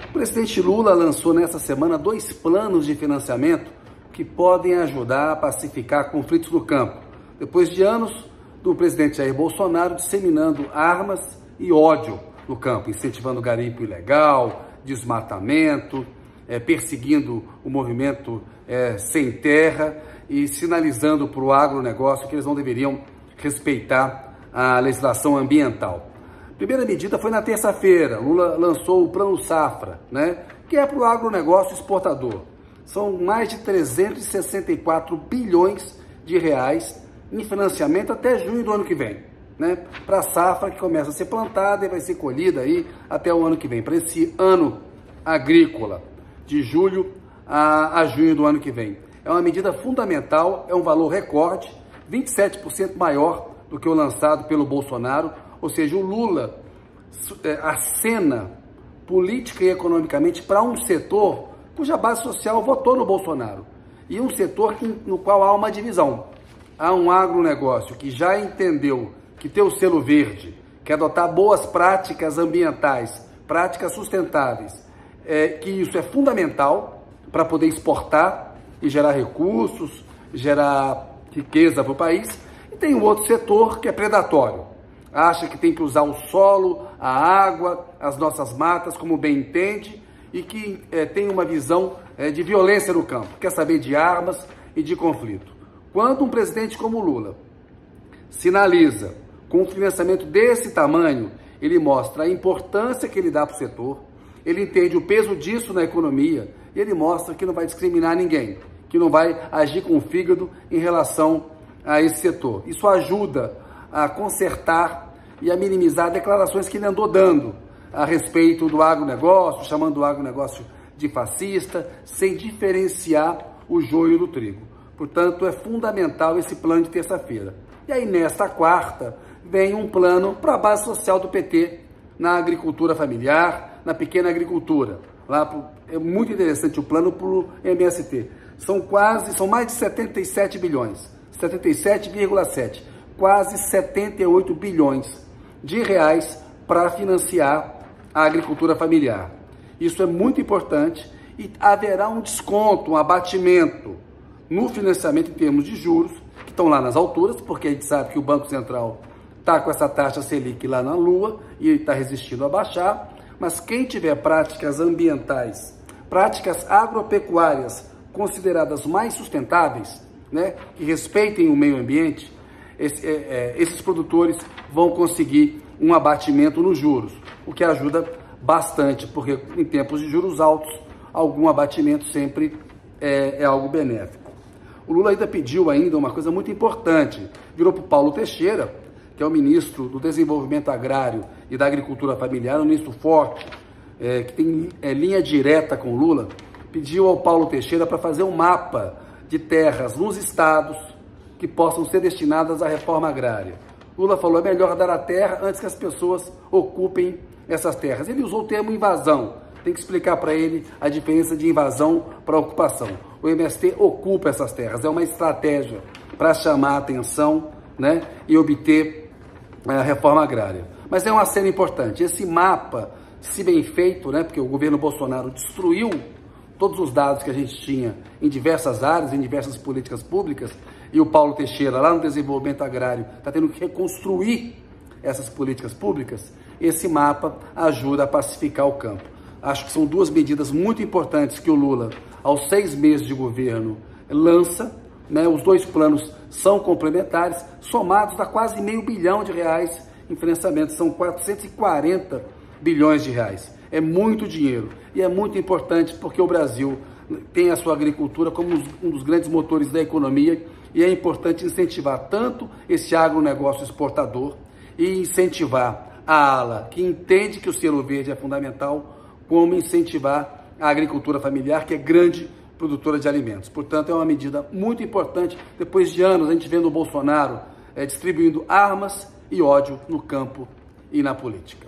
O presidente Lula lançou nessa semana 2 planos de financiamento que podem ajudar a pacificar conflitos no campo, depois de anos do presidente Jair Bolsonaro disseminando armas e ódio no campo, incentivando garimpo ilegal, desmatamento, perseguindo o movimento sem terra e sinalizando para o agronegócio que eles não deveriam respeitar a legislação ambiental. A primeira medida foi na terça-feira. Lula lançou o Plano Safra, que é para o agronegócio exportador. São mais de 364 bilhões de reais em financiamento até junho do ano que vem, para a safra que começa a ser plantada e vai ser colhida aí até o ano que vem, para esse ano agrícola, de julho a junho do ano que vem. É uma medida fundamental, é um valor recorde, 27% maior do que o lançado pelo Bolsonaro, ou seja, o Lula acena política e economicamente para um setor cuja base social votou no Bolsonaro, e um setor no qual há uma divisão. Há um agronegócio que já entendeu que ter o selo verde, que adotar boas práticas ambientais, práticas sustentáveis, que isso é fundamental para poder exportar e gerar recursos, gerar riqueza para o país. E tem um outro setor que é predatório. Acha que tem que usar o solo, a água, as nossas matas como bem entende e que tem uma visão de violência no campo, quer saber de armas e de conflito. Quando um presidente como Lula sinaliza com um financiamento desse tamanho, ele mostra a importância que ele dá para o setor, ele entende o peso disso na economia e ele mostra que não vai discriminar ninguém, que não vai agir com o fígado em relação a esse setor. Isso ajuda a consertar e a minimizar declarações que ele andou dando a respeito do agronegócio, chamando o agronegócio de fascista, sem diferenciar o joio do trigo. Portanto, é fundamental esse plano de terça-feira. E aí, nesta quarta, vem um plano para a base social do PT na agricultura familiar, na pequena agricultura. É muito interessante o plano para o MST. São mais de 77 bilhões, 77,7, quase 78 bilhões de reais para financiar a agricultura familiar. Isso é muito importante e haverá um desconto, um abatimento no financiamento em termos de juros, que estão lá nas alturas, porque a gente sabe que o Banco Central está com essa taxa Selic lá na lua e está resistindo a baixar, mas quem tiver práticas ambientais, práticas agropecuárias consideradas mais sustentáveis, que respeitem o meio ambiente, esses produtores vão conseguir um abatimento nos juros, o que ajuda bastante, porque em tempos de juros altos, algum abatimento sempre é algo benéfico. O Lula ainda pediu uma coisa muito importante, virou para o Paulo Teixeira, que é o ministro do Desenvolvimento Agrário e da Agricultura Familiar, um ministro forte, que tem linha direta com o Lula, pediu ao Paulo Teixeira para fazer um mapa de terras nos estados que possam ser destinadas à reforma agrária. Lula falou, é melhor dar a terra antes que as pessoas ocupem essas terras. Ele usou o termo invasão. Tem que explicar para ele a diferença de invasão para ocupação. O MST ocupa essas terras, é uma estratégia para chamar a atenção, e obter a reforma agrária. Mas é uma cena importante. Esse mapa, se bem feito, porque o governo Bolsonaro destruiu todos os dados que a gente tinha em diversas áreas, em diversas políticas públicas, e o Paulo Teixeira, lá no desenvolvimento agrário, está tendo que reconstruir essas políticas públicas. Esse mapa ajuda a pacificar o campo. Acho que são 2 medidas muito importantes que o Lula, aos 6 meses de governo, lança. Os 2 planos são complementares, somados a quase R$500 bilhão em financiamento. São 440 bilhões de reais. É muito dinheiro e é muito importante porque o Brasil tem a sua agricultura como um dos grandes motores da economia e é importante incentivar tanto esse agronegócio exportador e incentivar a ala que entende que o selo verde é fundamental, como incentivar a agricultura familiar, que é grande produtora de alimentos. Portanto, é uma medida muito importante, depois de anos a gente vendo o Bolsonaro distribuindo armas e ódio no campo e na política.